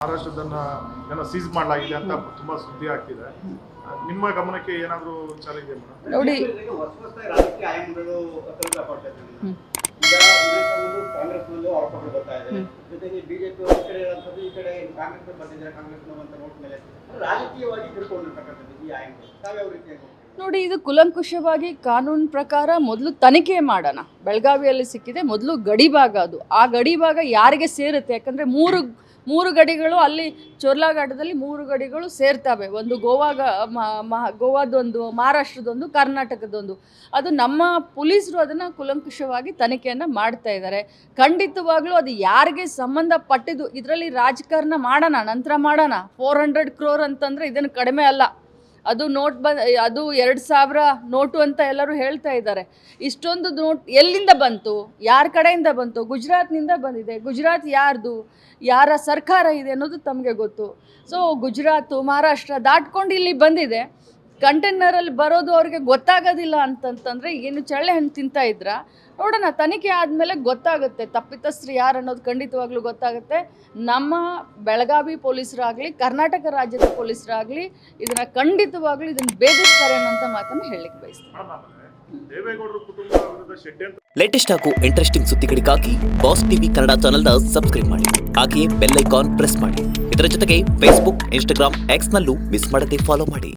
ಮಹಾರಾಷ್ಟ್ರದನ್ನ ಏನೋ ಸೀಸ್ ಮಾಡಲಾಗಿದೆ ಅಂತ ತುಂಬಾ ಸುದ್ದಿ ಆಗ್ತಿದೆ. ನಿಮ್ಮ ಗಮನಕ್ಕೆ ಏನಾದರೂ ವಿಚಾರ ಇದೆ ನೋಡಿ, ರಾಜಕೀಯ ಆಯಾಮಗಳು ಕಾಂಗ್ರೆಸ್ನಲ್ಲೂ ಆರೋಪಗಳು ಬರ್ತಾ ಇದೆ. ಜೊತೆಗೆ ಬಿಜೆಪಿ ಈ ಕಡೆ ಇರುವಂಥದ್ದು, ಈ ಕಡೆ ಕಾಂಗ್ರೆಸ್ ಬಂದಿದ್ದಾರೆ, ಕಾಂಗ್ರೆಸ್ ಅಂತ ನೋಟ್ ಮೇಲೆ ರಾಜಕೀಯವಾಗಿ ತಿಳ್ಕೊಂಡಿರ್ತಕ್ಕಂಥದ್ದು ಈ ಆಯಾಮಗಳು ತಾವ್ಯಾವ ರೀತಿಯಾಗಿ ನೋಡಿ, ಇದು ಕುಲಂಕುಷವಾಗಿ ಕಾನೂನು ಪ್ರಕಾರ ಮೊದಲು ತನಿಖೆ ಮಾಡೋಣ. ಬೆಳಗಾವಿಯಲ್ಲಿ ಸಿಕ್ಕಿದೆ, ಮೊದಲು ಗಡಿ ಭಾಗ ಅದು. ಆ ಗಡಿ ಭಾಗ ಯಾರಿಗೆ ಸೇರುತ್ತೆ? ಯಾಕಂದರೆ ಮೂರು ಗಡಿಗಳು ಅಲ್ಲಿ ಚೋರ್ಲಾಘಾಟದಲ್ಲಿ 3 ಗಡಿಗಳು ಸೇರ್ತವೆ. ಒಂದು ಗೋವಾದೊಂದು, ಮಹಾರಾಷ್ಟ್ರದೊಂದು, ಕರ್ನಾಟಕದೊಂದು. ಅದು ನಮ್ಮ ಪೊಲೀಸರು ಅದನ್ನು ಕುಲಂಕುಷವಾಗಿ ತನಿಖೆಯನ್ನು ಮಾಡ್ತಾ ಇದ್ದಾರೆ. ಖಂಡಿತವಾಗ್ಲೂ ಅದು ಯಾರಿಗೆ ಸಂಬಂಧಪಟ್ಟಿದ್ದು, ಇದರಲ್ಲಿ ರಾಜಕಾರಣ ಮಾಡೋಣ, ನಂತರ ಮಾಡೋಣ. 400 crore ಅಂತಂದರೆ ಇದನ್ನು ಕಡಿಮೆ ಅಲ್ಲ. ಅದು ಅದು 2000 ನೋಟು ಅಂತ ಎಲ್ಲರೂ ಹೇಳ್ತಾ ಇದ್ದಾರೆ. ಇಷ್ಟೊಂದು ನೋಟ್ ಎಲ್ಲಿಂದ ಬಂತು? ಯಾರ ಕಡೆಯಿಂದ ಬಂತು? ಗುಜರಾತ್ನಿಂದ ಬಂದಿದೆ. ಗುಜರಾತ್ ಯಾರ್ದು? ಯಾರ ಸರ್ಕಾರ ಇದೆ ಅನ್ನೋದು ತಮಗೆ ಗೊತ್ತು. ಸೊ ಗುಜರಾತು, ಮಹಾರಾಷ್ಟ್ರ ದಾಟ್ಕೊಂಡು ಇಲ್ಲಿ ಬಂದಿದೆ. ಕಂಟೈನರಲ್ಲಿ ಬರೋದು ಅವ್ರಿಗೆ ಗೊತ್ತಾಗೋದಿಲ್ಲ ಅಂತಂತಂದರೆ ಏನು ಚಳ್ಳೆ ಹಣ್ಣು ತಿಂತಾ ಇದ್ರಾ? ನೋಡೋಣ, ತನಿಖೆ ಆದಮೇಲೆ ಗೊತ್ತಾಗುತ್ತೆ ತಪ್ಪಿತಸ್ಥರು ಯಾರು ಅನ್ನೋದು ಖಂಡಿತವಾಗ್ಲೂ ಗೊತ್ತಾಗುತ್ತೆ. ನಮ್ಮ ಬೆಳಗಾವಿ ಪೊಲೀಸರಾಗಲಿ, ಕರ್ನಾಟಕ ರಾಜ್ಯದ ಪೊಲೀಸರಾಗಲಿ ಇದನ್ನು ಖಂಡಿತವಾಗ್ಲೂ ಇದನ್ನು ಭೇದಿಸ್ತಾರೆ ಅನ್ನೋಂಥ ಮಾತನ್ನು ಹೇಳಲಿಕ್ಕೆ ಬಯಸ್ತೀನಿ. ಲೇಟೆಸ್ಟ್ ಹಾಗೂ ಇಂಟ್ರೆಸ್ಟಿಂಗ್ ಸುದ್ದಿಗಳಿಗಾಗಿ ಬಾಸ್ ಟಿವಿ ಕನ್ನಡ ಚಾನೆಲ್ನ ಸಬ್ಸ್ಕ್ರೈಬ್ ಮಾಡಿ. ಹಾಗೆಯೇ ಬೆಲ್ ಐಕಾನ್ ಪ್ರೆಸ್ ಮಾಡಿ. ಇದರ ಜೊತೆಗೆ ಫೇಸ್ಬುಕ್, ಇನ್ಸ್ಟಾಗ್ರಾಮ್, ಎಕ್ಸ್ನಲ್ಲೂ ಮಿಸ್ ಮಾಡದೆ ಫಾಲೋ ಮಾಡಿ.